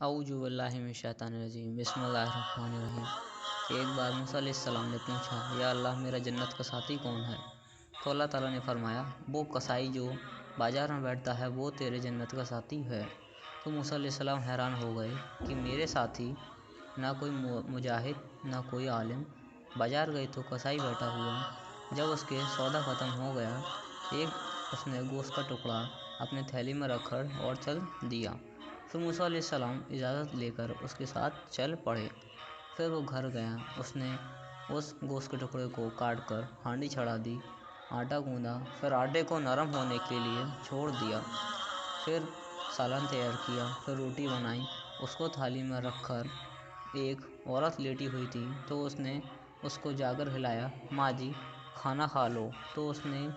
اعوذ باللہ من الشیطان الرجیم، بسم اللہ الرحمن الرحیم۔ ایک بار موسیٰ علیہ السلام نے پوچھا، یا اللہ، میرا جنت کا ساتھی کون ہے؟ تو اللہ تعالیٰ نے فرمایا، وہ کسائی جو بازار میں بیٹھتا ہے وہ تیرے جنت کا ساتھی ہے۔ تو موسیٰ علیہ السلام حیران ہو گئے کہ میرے ساتھی نہ کوئی مجاہد نہ کوئی عالم۔ بازار گئے تو کسائی بیٹھا ہوا۔ جب اس کے سودا ختم ہو گیا، اس نے گوشت کا ٹکڑا اپنے تھیلی میں رکھ کر اور چل دیا۔ پھر موسیٰ علیہ السلام اجازت لے کر اس کے ساتھ چل پڑے۔ پھر وہ گھر گیا، اس نے اس گوشت کے ٹکڑے کو کاٹ کر ہانڈی چڑھا دی، آٹا گوندھا، پھر آٹے کو نرم ہونے کے لیے چھوڑ دیا، پھر سالن تیار کیا، پھر روٹی بنائی، اس کو تھالی میں رکھ کر ایک عورت لیٹی ہوئی تھی تو اس نے اس کو جا کر ہلایا، ماں جی کھانا کھا لو۔ تو اس نے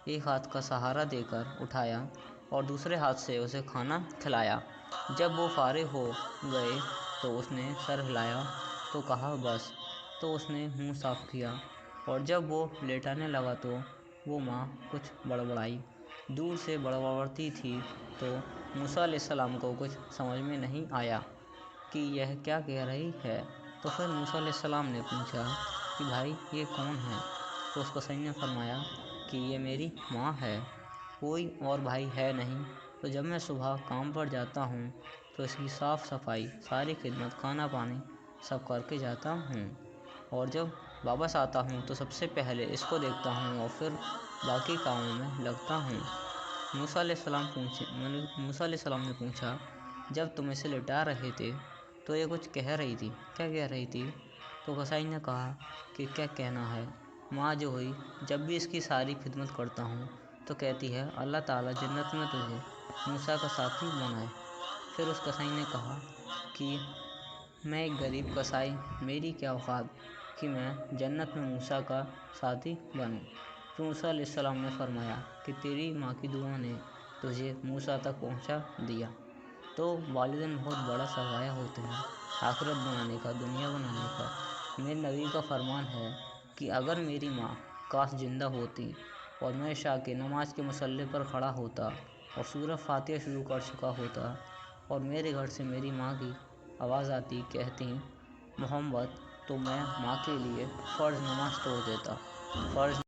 ایک ہاتھ کا سہارا دے کر اٹھایا اور دوسرے ہاتھ سے اسے کھانا کھلایا۔ جب وہ فارغ ہو گئے تو اس نے سر ہلایا تو کہا بس، تو اس نے منہ صاف کیا، اور جب وہ لیٹانے لگا تو وہ ماں کچھ بڑبڑائی، دور سے بڑبڑاتی تھی تو موسیٰ علیہ السلام کو کچھ سمجھ میں نہیں آیا کہ یہ کیا کہہ رہی ہے۔ تو پھر موسیٰ علیہ السلام نے پوچھا کہ بھائی یہ کون ہے؟ تو اس کسائی نے فرمایا کہ یہ میری ماں ہے، کوئی اور بھائی ہے نہیں۔ تو جب میں صبح کام پر جاتا ہوں تو اس کی صاف صفائی، ساری خدمت، کھانا پانی سب کر کے جاتا ہوں، اور جب واپس آتا ہوں تو سب سے پہلے اس کو دیکھتا ہوں اور پھر باقی کاموں میں لگتا ہوں۔ موسیٰ علیہ السلام نے پوچھا، جب تم اسے لٹا رہے تھے تو یہ کچھ کہہ رہی تھی، کیا کہہ رہی تھی؟ تو کسائی نے کہا کہ کیا کہنا ہے، ماں جو ہوئی، جب بھی اس کی ساری خدمت کرتا ہوں تو کہتی ہے اللہ تعالیٰ جنت میں تجھے موسیٰ کا ساتھی بنائے۔ پھر اس کسائی نے کہا کہ میں ایک غریب کسائی، میری کیا اوقات کہ میں جنت میں موسیٰ کا ساتھی بنوں۔ پھر موسیٰ علیہ السلام نے فرمایا کہ تیری ماں کی دعا نے تجھے موسیٰ تک پہنچا دیا۔ تو والدین بہت بڑا سرمایہ ہوتے ہیں، آخرت بنانے کا، دنیا بنانے کا۔ میرے نبی کا فرمان ہے کہ اگر میری ماں کاش زندہ ہوتی اور میں عشاء کی نماز کے مصلی پر کھڑا ہوتا اور سورہ فاتحہ شروع کر چکا ہوتا اور میرے گھر سے میری ماں کی آواز آتی، کہتی محمد، تو میں ماں کے لیے فرض نماز توڑ دیتا۔ فرض